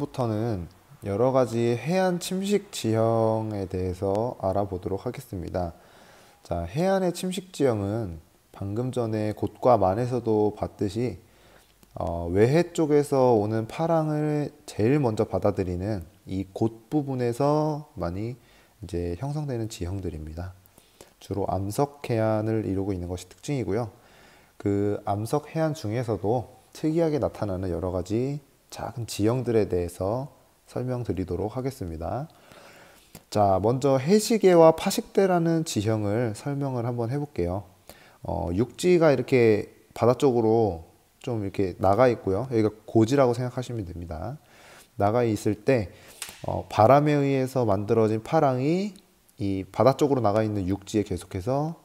지금부터는 여러 가지 해안 침식 지형에 대해서 알아보도록 하겠습니다. 자, 해안의 침식 지형은 방금 전에 곶과 만에서도 봤듯이 외해 쪽에서 오는 파랑을 제일 먼저 받아들이는 이 곶 부분에서 많이 이제 형성되는 지형들입니다. 주로 암석 해안을 이루고 있는 것이 특징이고요. 그 암석 해안 중에서도 특이하게 나타나는 여러 가지 작은 지형들에 대해서 설명드리도록 하겠습니다. 자, 먼저 해시계와 파식대라는 지형을 설명을 한번 해볼게요. 육지가 이렇게 바다 쪽으로 좀 이렇게 나가 있고요. 여기가 고지라고 생각하시면 됩니다. 나가 있을 때 바람에 의해서 만들어진 파랑이 이 바다 쪽으로 나가 있는 육지에 계속해서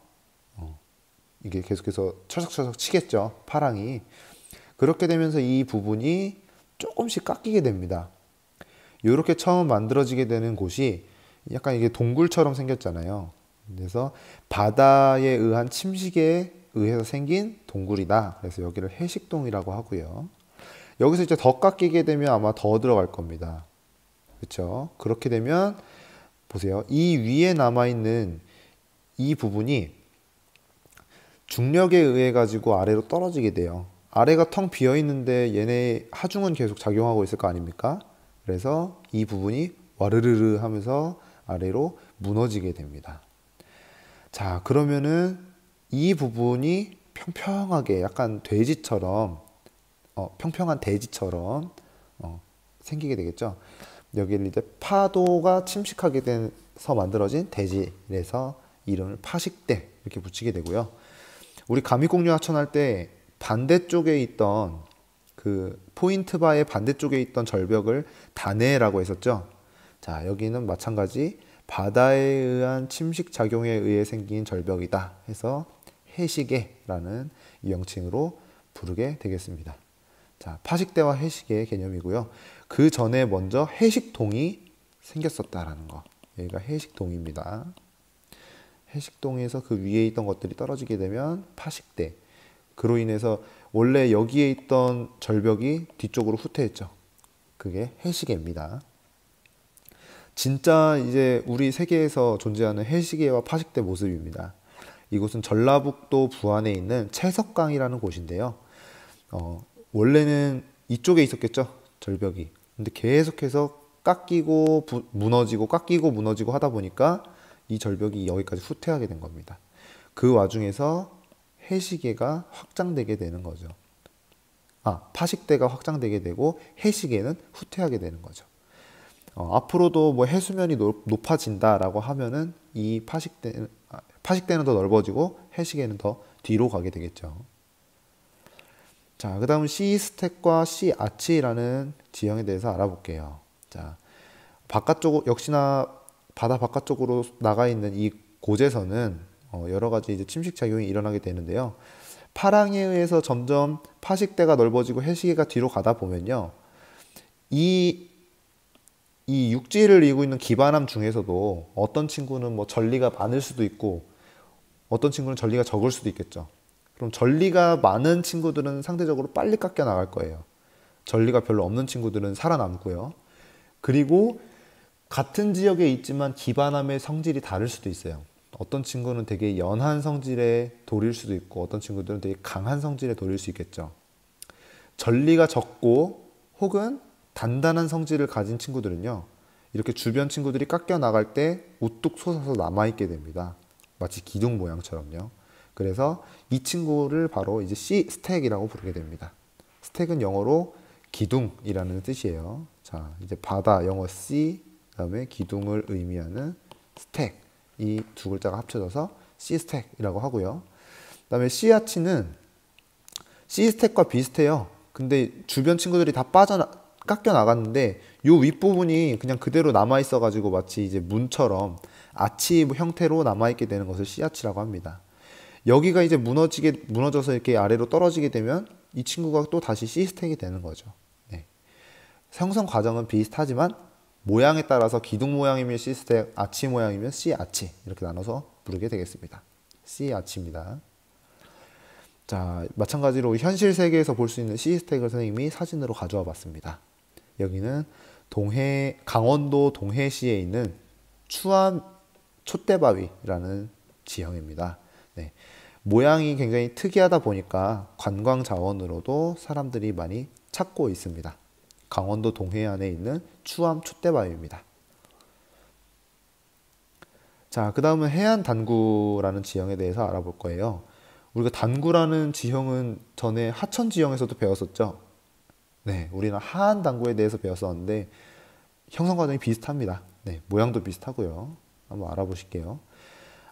이게 계속해서 철썩철썩 치겠죠. 파랑이. 그렇게 되면서 이 부분이 조금씩 깎이게 됩니다. 이렇게 처음 만들어지게 되는 곳이 약간 이게 동굴처럼 생겼잖아요. 그래서 바다에 의한 침식에 의해서 생긴 동굴이다. 그래서 여기를 해식동이라고 하고요. 여기서 이제 더 깎이게 되면 아마 더 들어갈 겁니다. 그렇죠? 그렇게 되면 보세요. 이 위에 남아있는 이 부분이 중력에 의해 가지고 아래로 떨어지게 돼요. 아래가 텅 비어 있는데 얘네 하중은 계속 작용하고 있을 거 아닙니까? 그래서 이 부분이 와르르르 하면서 아래로 무너지게 됩니다. 자, 그러면은 이 부분이 평평하게 약간 돼지처럼 평평한 대지처럼 생기게 되겠죠. 여기를 이제 파도가 침식하게 돼서 만들어진 대지에서 이름을 파식대 이렇게 붙이게 되고요. 우리 가미공유 하천할 때 반대쪽에 있던 그 포인트 바의 반대쪽에 있던 절벽을 다네라고 했었죠. 자, 여기는 마찬가지 바다에 의한 침식 작용에 의해 생긴 절벽이다 해서 해시계라는 이 명칭으로 부르게 되겠습니다. 자, 파식대와 해시계의 개념이고요. 그 전에 먼저 해식동이 생겼었다라는 거. 여기가 해식동입니다. 해식동에서 그 위에 있던 것들이 떨어지게 되면 파식대. 그로 인해서 원래 여기에 있던 절벽이 뒤쪽으로 후퇴했죠. 그게 해시계입니다. 진짜 이제 우리 세계에서 존재하는 해시계와 파식대 모습입니다. 이곳은 전라북도 부안에 있는 채석강이라는 곳인데요. 원래는 이쪽에 있었겠죠, 절벽이. 근데 계속해서 깎이고 무너지고 깎이고 무너지고 하다 보니까 이 절벽이 여기까지 후퇴하게 된 겁니다. 그 와중에서 해시계가 확장되게 되는 거죠. 파식대가 확장되게 되고 해시계는 후퇴하게 되는 거죠. 앞으로도 뭐 해수면이 높아진다라고 하면은 이 파식대는 더 넓어지고 해시계는 더 뒤로 가게 되겠죠. 자, 그 다음은 시스택과 시아치라는 지형에 대해서 알아볼게요. 자, 역시나 바다 바깥쪽으로 나가 있는 이 곳에서는 여러 가지 이제 침식 작용이 일어나게 되는데요. 파랑에 의해서 점점 파식대가 넓어지고 해시계가 뒤로 가다 보면요. 이 육지를 이루고 있는 기반암 중에서도 어떤 친구는 뭐 전리가 많을 수도 있고 어떤 친구는 전리가 적을 수도 있겠죠. 그럼 전리가 많은 친구들은 상대적으로 빨리 깎여 나갈 거예요. 전리가 별로 없는 친구들은 살아남고요. 그리고 같은 지역에 있지만 기반암의 성질이 다를 수도 있어요. 어떤 친구는 되게 연한 성질의 돌일 수도 있고 어떤 친구들은 되게 강한 성질의 돌일 수 있겠죠. 전리가 적고 혹은 단단한 성질을 가진 친구들은요. 이렇게 주변 친구들이 깎여 나갈 때 우뚝 솟아서 남아있게 됩니다. 마치 기둥 모양처럼요. 그래서 이 친구를 바로 이제 C 스택이라고 부르게 됩니다. 스택은 영어로 기둥이라는 뜻이에요. 자, 이제 바다 영어 C 그다음에 기둥을 의미하는 스택 이 두 글자가 합쳐져서 C 스택이라고 하고요. 그다음에 C아치는 C 스택과 비슷해요. 근데 주변 친구들이 다 깎여 나갔는데 요 윗부분이 그냥 그대로 남아 있어 가지고 마치 이제 문처럼 아치 형태로 남아 있게 되는 것을 C아치라고 합니다. 여기가 이제 무너져서 이렇게 아래로 떨어지게 되면 이 친구가 또 다시 C 스택이 되는 거죠. 네. 형성 과정은 비슷하지만 모양에 따라서 기둥 모양이면 C 스택, 아치 모양이면 C 아치 이렇게 나눠서 부르게 되겠습니다. C 아치입니다. 자, 마찬가지로 현실 세계에서 볼 수 있는 C 스택을 선생님이 사진으로 가져와 봤습니다. 여기는 강원도 동해시에 있는 추암 촛대바위라는 지형입니다. 네. 모양이 굉장히 특이하다 보니까 관광 자원으로도 사람들이 많이 찾고 있습니다. 강원도 동해안에 있는 추암 촛대바위입니다. 자, 그 다음은 해안 단구라는 지형에 대해서 알아볼 거예요. 우리가 단구라는 지형은 전에 하천 지형에서도 배웠었죠. 네, 우리는 하안 단구에 대해서 배웠었는데 형성 과정이 비슷합니다. 네, 모양도 비슷하고요. 한번 알아보실게요.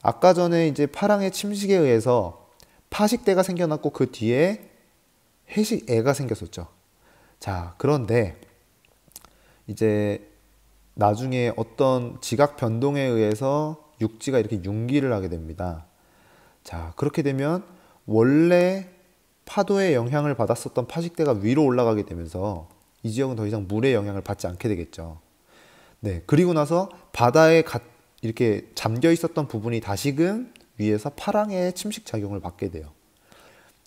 아까 전에 이제 파랑의 침식에 의해서 파식대가 생겨났고 그 뒤에 해식애가 생겼었죠. 자, 그런데 이제 나중에 어떤 지각 변동에 의해서 육지가 이렇게 융기를 하게 됩니다. 자, 그렇게 되면 원래 파도의 영향을 받았었던 파식대가 위로 올라가게 되면서 이 지역은 더 이상 물의 영향을 받지 않게 되겠죠. 네, 그리고 나서 바다에 이렇게 잠겨 있었던 부분이 다시금 위에서 파랑의 침식 작용을 받게 돼요.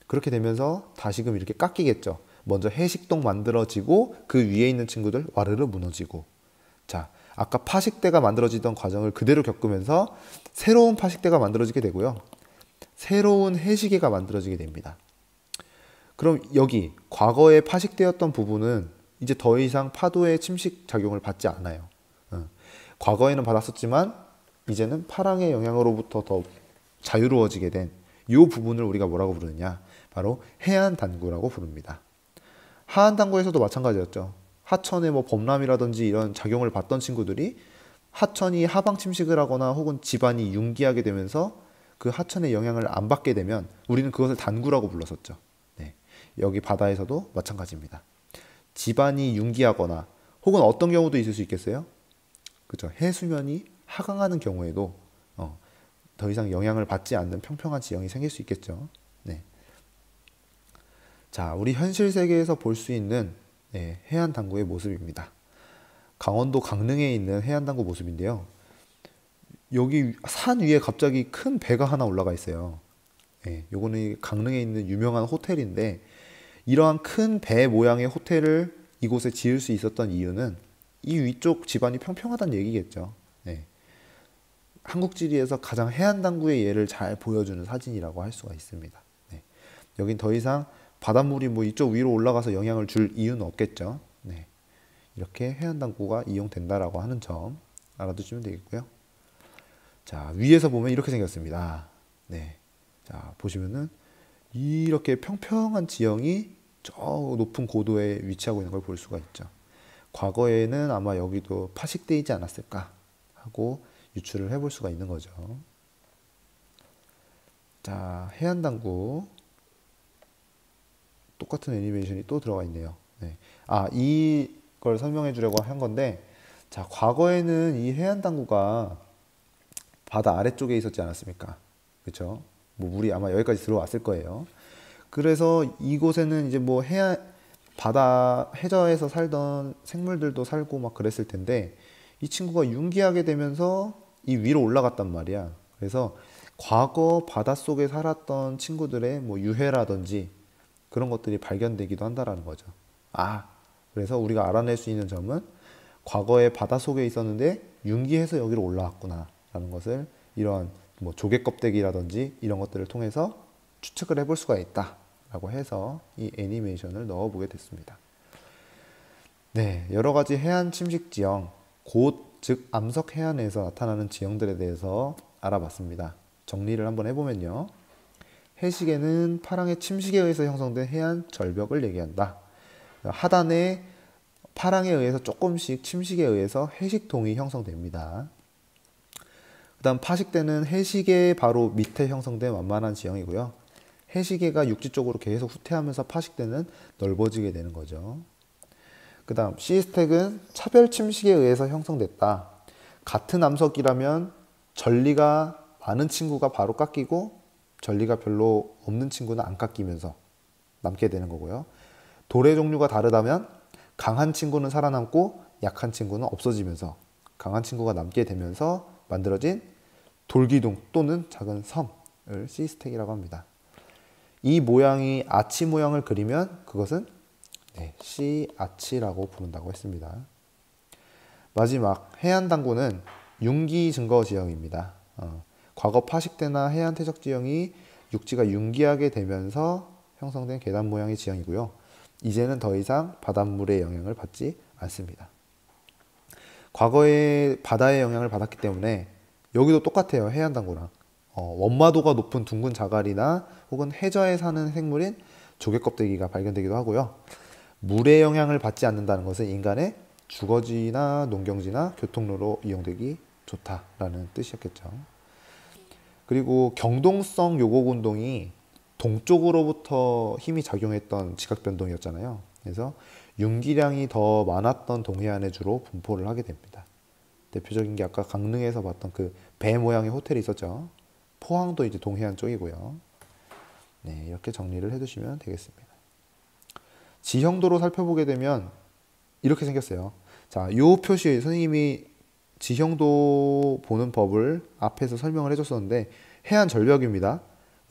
그렇게 되면서 다시금 이렇게 깎이겠죠. 먼저 해식동 만들어지고 그 위에 있는 친구들 와르르 무너지고. 자, 아까 파식대가 만들어지던 과정을 그대로 겪으면서 새로운 파식대가 만들어지게 되고요. 새로운 해식애가 만들어지게 됩니다. 그럼 여기 과거에 파식되었던 부분은 이제 더 이상 파도의 침식 작용을 받지 않아요. 과거에는 받았었지만 이제는 파랑의 영향으로부터 더 자유로워지게 된 이 부분을 우리가 뭐라고 부르느냐? 바로 해안 단구라고 부릅니다. 하안 단구에서도 마찬가지였죠. 하천의 뭐 범람이라든지 이런 작용을 받던 친구들이 하천이 하방 침식을 하거나 혹은 지반이 융기하게 되면서 그 하천의 영향을 안 받게 되면 우리는 그것을 단구라고 불렀었죠. 네. 여기 바다에서도 마찬가지입니다. 지반이 융기하거나 혹은 어떤 경우도 있을 수 있겠어요? 그죠? 해수면이 하강하는 경우에도 더 이상 영향을 받지 않는 평평한 지형이 생길 수 있겠죠. 네. 자, 우리 현실 세계에서 볼 수 있는 해안 단구의 모습입니다. 강원도 강릉에 있는 해안 단구 모습인데요. 여기 산 위에 갑자기 큰 배가 하나 올라가 있어요. 요거는 강릉에 있는 유명한 호텔인데 이러한 큰 배 모양의 호텔을 이곳에 지을 수 있었던 이유는 이 위쪽 지반이 평평하다는 얘기겠죠. 한국 지리에서 가장 해안 단구의 예를 잘 보여주는 사진이라고 할 수가 있습니다. 여긴 더 이상 바닷물이 뭐 이쪽 위로 올라가서 영향을 줄 이유는 없겠죠. 이렇게 해안 단구가 이용된다라고 하는 점 알아두시면 되겠고요. 자, 위에서 보면 이렇게 생겼습니다. 자, 보시면은 이렇게 평평한 지형이 저 높은 고도에 위치하고 있는 걸 볼 수가 있죠. 과거에는 아마 여기도 파식되지 않았을까 하고 유추를 해볼 수가 있는 거죠. 자, 해안 단구 똑같은 애니메이션이 또 들어가 있네요. 이걸 설명해 주려고 한 건데, 자, 과거에는 이 해안 단구가 바다 아래쪽에 있었지 않았습니까? 그렇죠? 뭐 물이 아마 여기까지 들어왔을 거예요. 그래서 이곳에는 이제 뭐 바다 해저에서 살던 생물들도 살고 막 그랬을 텐데 이 친구가 융기하게 되면서 이 위로 올라갔단 말이야. 그래서 과거 바닷속에 살았던 친구들의 뭐 유해라든지 그런 것들이 발견되기도 한다라는 거죠. 그래서 우리가 알아낼 수 있는 점은 과거에 바닷속에 있었는데 융기해서 여기로 올라왔구나 라는 것을 이러한 뭐 조개 껍데기라든지 이런 것들을 통해서 추측을 해볼 수가 있다 라고 해서 이 애니메이션을 넣어보게 됐습니다. 여러 가지 해안 침식 지형, 즉 암석 해안에서 나타나는 지형들에 대해서 알아봤습니다. 정리를 한번 해보면요. 해식에는 파랑의 침식에 의해서 형성된 해안 절벽을 얘기한다. 하단에 파랑에 의해서 조금씩 침식에 의해서 해식동이 형성됩니다. 그 다음 파식대는 해식의 바로 밑에 형성된 완만한 지형이고요. 해식애가 육지 쪽으로 계속 후퇴하면서 파식대는 넓어지게 되는 거죠. 그 다음 시스텍은 차별 침식에 의해서 형성됐다. 같은 암석이라면 전리가 많은 친구가 바로 깎이고 전리가 별로 없는 친구는 안 깎이면서 남게 되는 거고요. 돌의 종류가 다르다면 강한 친구는 살아남고 약한 친구는 없어지면서 강한 친구가 남게 되면서 만들어진 돌기둥 또는 작은 섬을 시스텍이라고 합니다. 이 모양이 아치 모양을 그리면 그것은 네, 씨아치라고 부른다고 했습니다. 마지막 해안 당구는 융기 증거 지형입니다. 과거 파식 때나 해안 퇴적 지형이 육지가 융기하게 되면서 형성된 계단 모양의 지형이고요. 이제는 더 이상 바닷물의 영향을 받지 않습니다. 과거에 바다의 영향을 받았기 때문에 여기도 똑같아요. 해안 당구랑. 원마도가 높은 둥근 자갈이나 혹은 해저에 사는 생물인 조개 껍데기가 발견되기도 하고요. 물의 영향을 받지 않는다는 것은 인간의 주거지나 농경지나 교통로로 이용되기 좋다라는 뜻이었겠죠. 그리고 경동성 요곡 운동이 동쪽으로부터 힘이 작용했던 지각 변동이었잖아요. 그래서 융기량이 더 많았던 동해안에 주로 분포를 하게 됩니다. 대표적인 게 아까 강릉에서 봤던 그 배 모양의 호텔이 있었죠. 포항도 이제 동해안 쪽이고요. 네, 이렇게 정리를 해두시면 되겠습니다. 지형도로 살펴보게 되면 이렇게 생겼어요. 자, 요 표시 선생님이 지형도 보는 법을 앞에서 설명을 해줬었는데 해안 절벽입니다.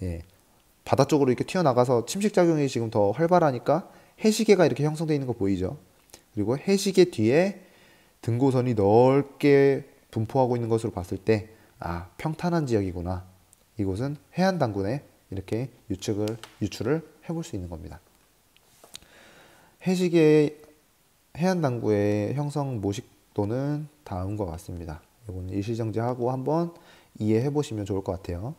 예, 바다 쪽으로 이렇게 튀어나가서 침식 작용이 지금 더 활발하니까 해시계가 이렇게 형성되어 있는 거 보이죠? 그리고 해시계 뒤에 등고선이 넓게 분포하고 있는 것으로 봤을 때 평탄한 지역이구나. 이곳은 해안 당군에 이렇게 유출을 해볼 수 있는 겁니다. 해시계 해안 당구의 형성 모식도는 다음과 같습니다. 이건 일시정지하고 한번 이해해 보시면 좋을 것 같아요.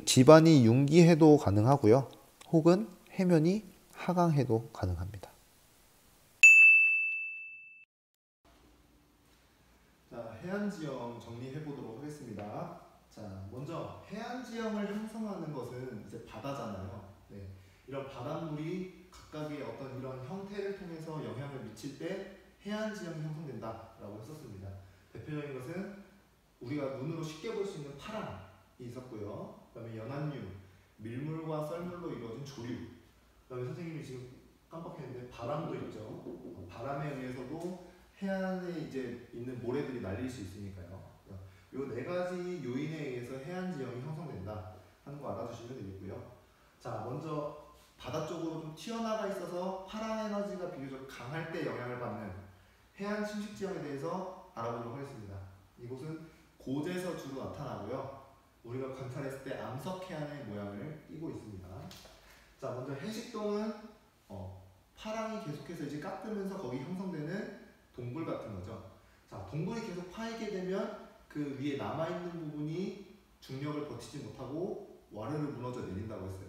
지반이 융기해도 가능하고요. 혹은 해면이 하강해도 가능합니다. 자, 해안 지형 정리해 보도록 하겠습니다. 자, 먼저 해안 지형을 형성하는 것은 이제 바다잖아요. 네, 이런 바닷물이 각각의 어떤 이런 형태를 통해서 영향을 미칠 때 해안 지형이 형성된다라고 했었습니다. 대표적인 것은 우리가 눈으로 쉽게 볼 수 있는 파랑이 있었고요. 그다음에 연안류, 밀물과 썰물로 이루어진 조류. 그다음에 선생님이 지금 깜빡했는데 바람도 있죠. 바람에 의해서도 해안에 이제 있는 모래들이 날릴 수 있으니까요. 요 네 가지 요인에 의해서 해안 지형이 형성된다 하는 거 알아두시면 되겠고요. 자, 먼저 바다 쪽으로 좀 튀어나가 있어서 파랑 에너지가 비교적 강할 때 영향을 받는 해안 침식 지형에 대해서 알아보도록 하겠습니다. 이곳은 고제에서 주로 나타나고요. 우리가 관찰했을 때 암석 해안의 모양을 띠고 있습니다. 자, 먼저 해식동은 파랑이 계속해서 이제 깎으면서 거기 형성되는 동굴 같은 거죠. 자, 동굴이 계속 파이게 되면 그 위에 남아있는 부분이 중력을 버티지 못하고 와르르 무너져 내린다고 했어요.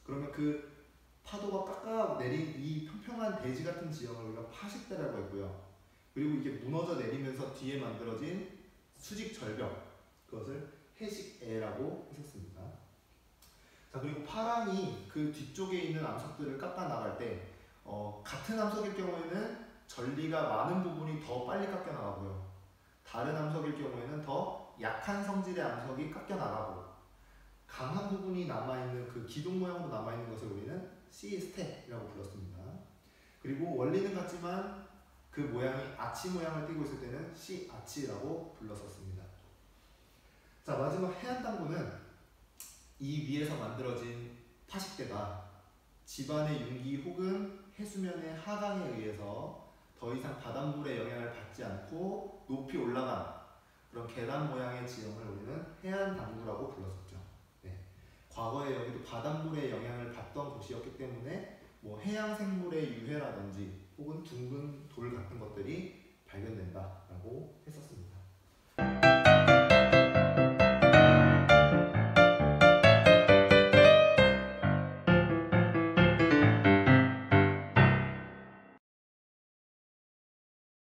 그러면 그 파도가 깎아 내린 이 평평한 대지 같은 지형을 우리가 파식대라고 했고요. 그리고 이게 무너져 내리면서 뒤에 만들어진 수직 절벽, 그것을 해식애라고 했었습니다. 자, 그리고 파랑이 그 뒤쪽에 있는 암석들을 깎아 나갈 때 같은 암석일 경우에는 전리가 많은 부분이 더 빨리 깎여 나가고요. 다른 암석일 경우에는 더 약한 성질의 암석이 깎여 나가고 강한 부분이 남아있는 그 기둥 모양으로 남아있는 것을 우리는 C 스텝이라고 불렀습니다. 그리고 원리는 같지만 그 모양이 아치 모양을 띠고 있을 때는 C 아치라고 불렀었습니다. 자, 마지막 해안 당구는 이 위에서 만들어진 파식대가 지반의 융기 혹은 해수면의 하강에 의해서 더 이상 바닷물의 영향을 받지 않고 높이 올라간 그런 계단 모양의 지형을 우리는 해안 당구라고 불렀었죠. 네. 과거에 여기도 바닷물의 영향을 받던 곳이었기 때문에 뭐 해양 생물의 유해라든지 혹은 둥근 돌 같은 것들이 발견된다